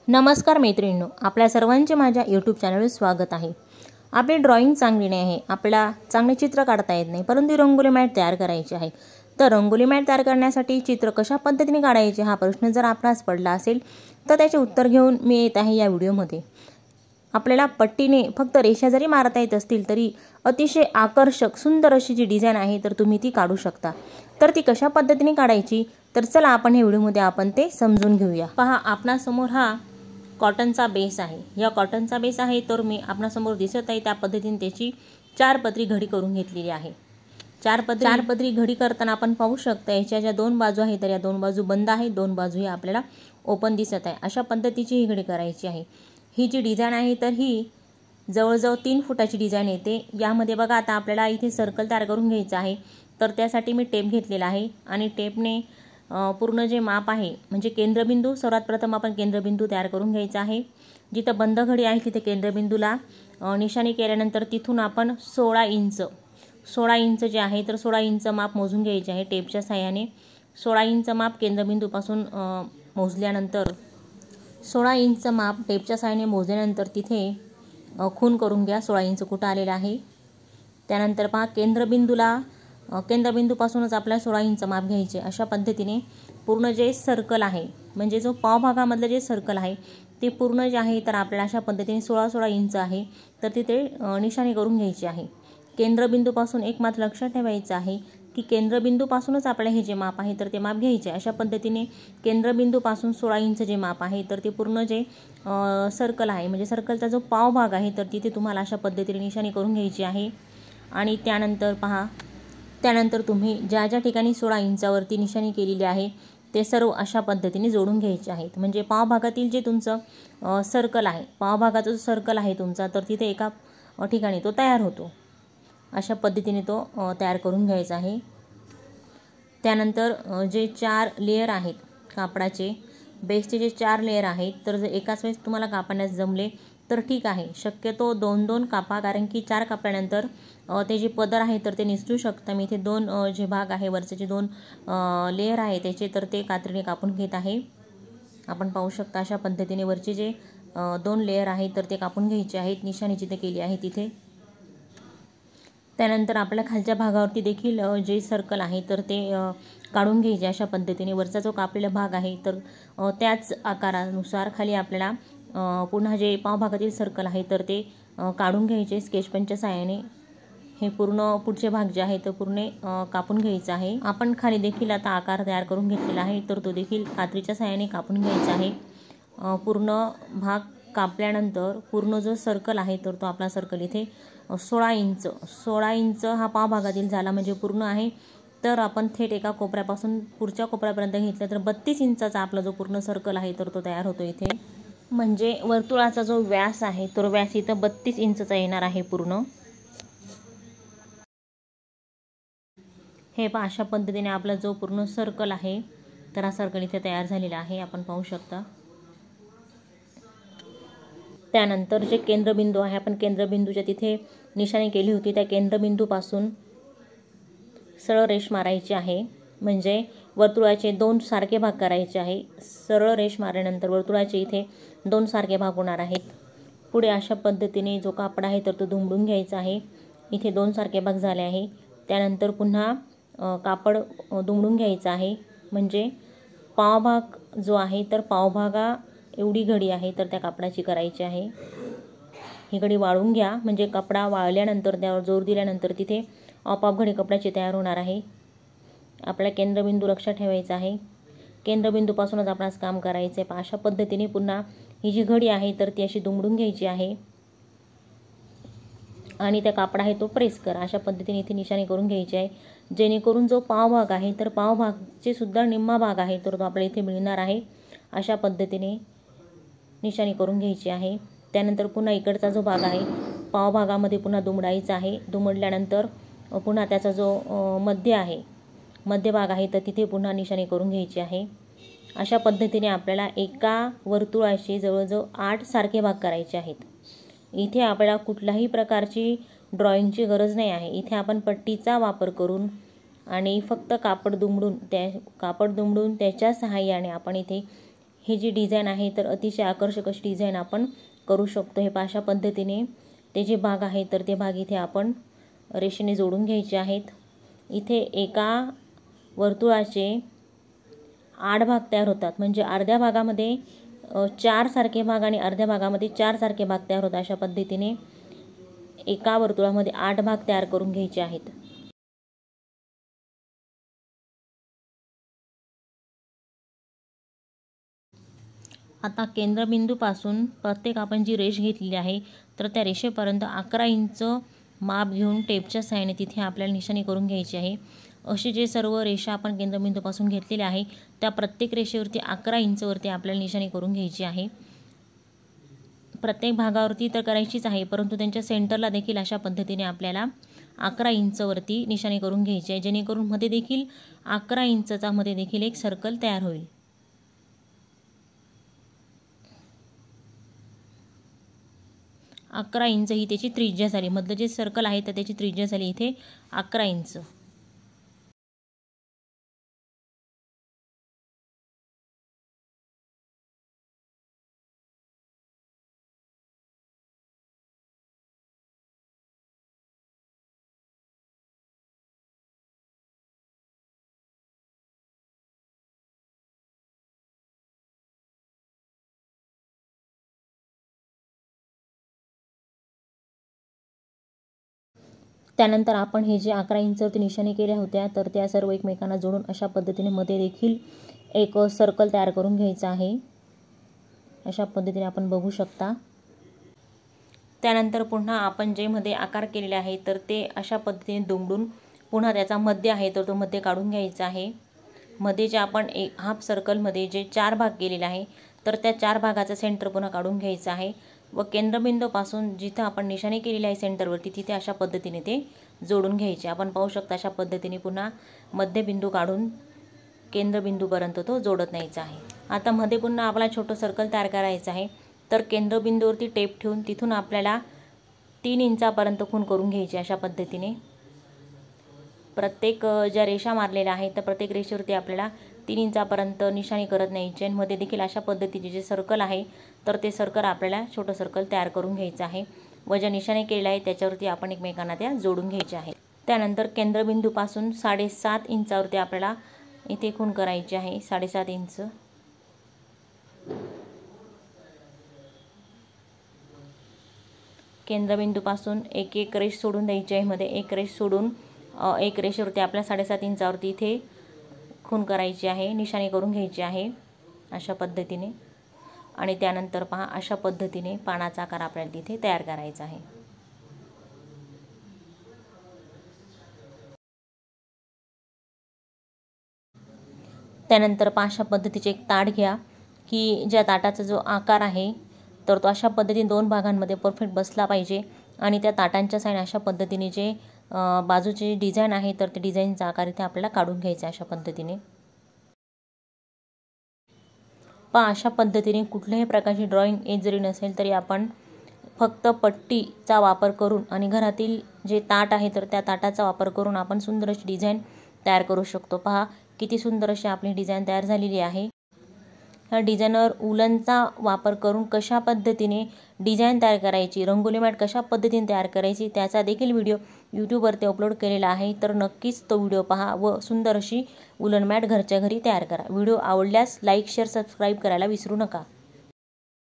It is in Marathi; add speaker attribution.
Speaker 1: नमस्कार मैत्रिणींनो, आपल्या सर्वांचे माझ्या यूट्यूब चॅनलवर स्वागत आहे। आपली ड्रॉइंग चांगली नाही आहे, आपल्याला चांगले चित्र काढता येत नाही, परंतु रंगोली मॅट तयार करायची आहे। तर रंगोली मॅट तयार करण्यासाठी चित्र कशा पद्धतीने काढायचे हा प्रश्न जर आपणास पडला असेल तर त्याचे उत्तर घेऊन मी येत आहे या व्हिडिओमध्ये। आपल्याला पट्टीने फक्त रेषा जरी मारता येत असतील तरी अतिशय आकर्षक सुंदर अशी जी डिझाइन आहे तर तुम्ही ती काढू शकता। तर ती कशा पद्धतीने काढायची तर चला आपण या व्हिडिओमध्ये आपण ते समजून घेऊया। पहा, आपणासमोर हा कॉटनचा बेस आहे। या कॉटनचा बेस आहे तर मी आपणासमोर दिसत आहे त्या पद्धतीने त्याची 4 पदरी घडी करून घेतलेली आहे। 4 पदरी घडी करताना आपण पाहू शकता याच्या ज्या 2 बाजू आहेत तर या 2 बाजू बंद आहेत, 2 बाजू ही आपल्याला ओपन दिसत आहे। अशा पद्धतीची ही घडी करायची आहे। ही जी डिझाइन आहे तर ही जवळजवळ 3 फुटाची डिझाइन येते। यामध्ये बघा आता आपल्याला इथे सर्कल तयार करून घ्यायचं आहे तर त्यासाठी मी टेप घेतलेला आहे आणि टेपने पूर्ण जे माप आहे म्हणजे केंद्रबिंदू सर्वात प्रथम आपण केंद्रबिंदू तयार करून घ्यायचा आहे। जिथं बंद घडी आहे तिथे केंद्रबिंदूला निशाणी केल्यानंतर तिथून आपण 16 इंच जे आहे तर 16 इंच माप मोजून घ्यायचे आहे टेपच्या सहाय्याने। 16 इंच माप केंद्रबिंदूपासून मोजल्यानंतर 16 इंच माप टेपच्या सहाय्याने मोजल्यानंतर तिथे खून करून घ्या 16 इंच कुठं आलेला आहे। त्यानंतर पहा केंद्रबिंदूपासूनच आपल्याला 16 इंच माप घ्यायचे। अशा पद्धतीने पूर्ण जे सर्कल आहे म्हणजे जो पावभागामधलं जे सर्कल आहे ते पूर्ण जे आहे तर आपल्याला अशा पद्धतीने 16 इंच आहे तर तिथे निशाणी करून घ्यायची आहे। केंद्रबिंदूपासून एक मात्र लक्षात ठेवायचं आहे की केंद्रबिंदूपासूनच आपल्याला हे जे माप आहे तर ते माप घ्यायचे। अशा पद्धतीने केंद्रबिंदूपासून 16 इंच जे माप आहे तर ते पूर्ण जे सर्कल आहे म्हणजे सर्कलचा जो पावभाग आहे तर तिथे तुम्हाला अशा पद्धतीने निशाणी करून घ्यायची आहे। आणि त्यानंतर पहा, त्यानंतर तुम्ही ज्या ज्या ठिकाणी 16 इंचावरती निशाणी केलेली आहे ते सर्व अशा पद्धतीने जोडून घ्यायचे आहेत। म्हणजे पावभागातील जे तुमचं सर्कल आहे, पावभागाचा जो सर्कल आहे तुमचा तर तिथे एका ठिकाणी तो तयार होतो। अशा पद्धतीने तो तयार करून घ्यायचा आहे। त्यानंतर जे 4 लेयर आहेत कापडाचे, बेसचे जे 4 लेयर आहेत तर जर एकाच वेळेस तुम्हाला कापण्यास जमले तर ठीक आहे, शक्यतो 2-2 कापा, कारण की 4 कापल्यानंतर ते जे पदर आहे तर ते निसटू शकतं। मी इथे 2 जे भाग आहे वरचे जे 2 लेयर आहे त्याचे तर ते कात्रीने कापून घेत आहे। आपण पाहू शकता अशा पद्धतीने वरचे जे 2 लेयर आहेत तर ते कापून घ्यायचे आहेत निशाणी जिथे केली आहे तिथे। त्यानंतर आपल्या खालच्या भागावरती देखील जे सर्कल आहे तर ते काढून घ्यायचे। अशा पद्धतीने वरचा जो कापलेला भाग आहे तर त्याच आकारानुसार खाली आपल्याला पुन्हा जे पावभागातील सर्कल आहे तर ते काढून घ्यायचे स्केच पेनच्या सहाय्याने। हे पूर्ण पुढचे भाग जे आहे तर पूर्ण कापून घ्यायचा आहे। आपण खाली देखील आता आकार तयार करून घेतलेला आहे तर तो देखील कात्रीच्या सहाय्याने कापून घ्यायचा आहे। पूर्ण भाग कापल्यानंतर पूर्ण जो सर्कल आहे तर तो आपला सर्कल इथे 16 इंच हा पावभागातील झाला म्हणजे पूर्ण आहे। तर आपण थेट एका कोपऱ्यापासून पुढच्या कोपऱ्यापर्यंत घेतलं तर 32 इंचाचा आपला जो पूर्ण सर्कल आहे तर तो तयार होतो इथे। म्हणजे वर्तुळाचा जो व्यास आहे तो व्यास इथं 32 इंचचा येणार आहे पूर्ण। हे पहा, अशा पद्धतीने आपला जो पूर्ण सर्कल आहे तर हा सर्कल इथे तयार झालेला आहे, आपण पाहू शकता। त्यानंतर जे केंद्रबिंदू आहे आपण केंद्रबिंदूच्या तिथे निशाणी केली होती त्या केंद्रबिंदूपासून सरळ रेष मारायची आहे। म्हणजे वर्तुळाचे 2 सारखे भाग करायचे आहे। सरळ रेष मारल्यानंतर वर्तुळाचे इथे 2 सारखे भाग होणार आहेत। पुढे अशा पद्धतीने जो कापड आहे तर तो दुमडून घ्यायचा आहे। इथे 2 सारखे भाग झाले आहे। त्यानंतर पुन्हा कापड दुमडून घ्यायचं आहे म्हणजे पावभाग जो आहे तर पावभागा एवढी घडी आहे तर त्या कापडाची करायची आहे। ही घडी वाळून घ्या म्हणजे कपडा वाळल्यानंतर त्यावर जोर दिल्यानंतर तिथे आपोआप घडी कपड्याची तयार होणार आहे। आपला केंद्रबिंदू लक्षात ठेवायचा आहे, केंद्रबिंदूपासूनच आपणास काम करायचं आहे। अशा पद्धतीने पुन्हा ही जी घडी आहे तर ती अशी दुमडून घ्यायची आहे आणि त्या कापड आहे तो प्रेस करा। अशा पद्धतीने इथे निशाणी करून घ्यायची आहे जेणेकरून जो पावभाग आहे तर पावभागचे सुद्धा निम्मा भाग आहे तर तो आपल्याला इथे मिळणार आहे। अशा पद्धतीने निशाणी करून घ्यायची आहे। त्यानंतर पुन्हा इकडचा जो भाग आहे पावभागामध्ये पुन्हा दुमडायचा आहे। दुमडल्यानंतर पुन्हा त्याचा जो मध्य भाग आहे तर तिथे पुन्हा निशाणी करून घ्यायची आहे। अशा पद्धतीने आपल्याला एका वर्तुळाचे जवळजवळ 8 सारखे भाग करायचे आहेत। इथे आपल्याला कुठल्याही प्रकारची ड्रॉइंगची गरज नाही आहे। इथे आपण पट्टीचा वापर करून आणि फक्त कापड दुमडून त्याच्या सहाय्याने आपण इथे ही जी डिझाईन आहे तर अतिशय आकर्षक अशी डिझाईन आपण करू शकतो. हे अशा पद्धतीने ते जे भाग आहे तर ते भाग इथे आपण रेषेने जोडून घ्यायचे आहेत. इथे एका वर्तुळाचे 8 भाग तयार होतात, म्हणजे अर्ध्या भागामध्ये 4 सारखे भाग आणि अर्ध्या भागामध्ये 4 सारखे भाग तयार होतात. अशा पद्धतीने एका वर्तुळामध्ये 8 भाग तयार करून घ्यायचे आहेत. आता केंद्रबिंदूपासून प्रत्येक आपण जी रेष घेतलेली आहे तर त्या रेषेपर्यंत 11 इंच माप घेऊन टेपच्या सहाय्याने तिथे आपल्याला निशाणी करून घ्यायची आहे. असे जे सर्व रेषा आपण केंद्रबिंदूपासून घेतलेल्या आहे त्या प्रत्येक रेषेवरती 11 इंचवरती आपल्याला निशाणी करून घ्यायची आहे. प्रत्येक भागावरती तर करायचीच आहे, परंतु त्यांच्या सेंटरला देखील अशा पद्धतीने आपल्याला 11 इंचवरती निशाणी करून घ्यायची आहे, जेणेकरून मध्ये देखील 11 इंचचा मध्ये देखील एक सर्कल तयार होईल. अकरा इंच ही त्याची त्रिज्या झाली. मधलं जे सर्कल आहे तर त्याची त्रिज्या झाली इथे 11 इंच. त्यानंतर आपण हे जे 11 इंचवरती निशाणी केल्या होत्या तर त्या सर्व एकमेकांना जोडून अशा पद्धतीने मध्ये देखील एक सर्कल तयार करून घ्यायचा आहे. अशा पद्धतीने आपण बघू शकता. त्यानंतर पुन्हा आपण जे मध्ये आकार केलेले आहे तर ते अशा पद्धतीने दुमडून पुन्हा त्याचा मध्य आहे तर तो मध्य काढून घ्यायचा आहे. मध्ये जे आपण एक हाफ सर्कलमध्ये जे 4 भाग केलेले आहे तर त्या 4 भागाचा सेंटर पुन्हा काढून घ्यायचा आहे व केंद्रबिंदूपासून जिथं आपण निशाणी केलेली आहे सेंटरवरती तिथे अशा पद्धतीने ते जोडून घ्यायचे. आपण पाहू शकता अशा पद्धतीने पुन्हा मध्यबिंदू काढून केंद्रबिंदूपर्यंत तो जोडत न्यायचा आहे. आता मध्ये पुन्हा आपल्याला छोटं सर्कल तयार करायचं आहे तर केंद्रबिंदूवरती टेप ठेवून तिथून आपल्याला 3 इंचापर्यंत खूण करून घ्यायची. अशा पद्धतीने प्रत्येक ज्या रेषा मारलेल्या आहेत तर प्रत्येक रेषेवरती आपल्याला 3 इंचापर्यंत निशाणी करत न्यायची आणि मध्ये देखील अशा पद्धतीचे जे सर्कल आहे तर ते सर्कल आपल्याला छोटं सर्कल तयार करून घ्यायचं आहे व ज्या निशाणी केलेल्या आहे त्याच्यावरती आपण एकमेकांना त्या जोडून घ्यायच्या आहेत. त्यानंतर केंद्रबिंदूपासून 7.5 इंचावरती आपल्याला इथे खूण करायची आहे. 7.5 इंच. केंद्रबिंदूपासून एक रेष सोडून द्यायची आहे. मध्ये एक रेष सोडून एक रेषेवरती आपल्याला 7.5 इंचावरती इथे खूण करायची आहे, निशाणी करून घ्यायची आहे अशा पद्धतीने. आणि त्यानंतर पहा अशा पद्धतीने पानाचा आकार आपल्याला तिथे तयार करायचा आहे. त्यानंतर पहा अशा पद्धतीचे एक ताट घ्या की ज्या ताटाचा जो आकार आहे तर तो अशा पद्धतीने 2 भागांमध्ये परफेक्ट बसला पाहिजे आणि त्या ताटांच्या साईड अशा पद्धतीने जे बाजूचे डिझाईन आहे तर ते डिझाईनचा आकार इथे आपल्याला काढून घ्यायचा अशा पद्धतीने. पहा अशा पद्धतीने कुठल्याही प्रकारची ड्रॉइंग येत जरी नसेल तरी आपण फक्त पट्टीचा वापर करून आणि घरातील जे ताट आहे तर त्या ताटाचा वापर करून आपण सुंदर अशी डिझाईन तयार करू शकतो. पहा किती सुंदर अशी आपली डिझाईन तयार झालेली आहे. ह्या डिझाईनवर उलनचा वापर करून कशा पद्धतीने डिझाईन तयार करायची, रंगोली मॅट कशा पद्धतीने तयार करायची त्याचा देखील व्हिडिओ यूट्यूबवरती अपलोड केलेला आहे. तर नक्कीच तो व्हिडिओ पहा व सुंदर अशी उलन मॅट घरच्या घरी तयार करा. व्हिडिओ आवडल्यास लाईक, शेअर, सबस्क्राईब करायला विसरू नका.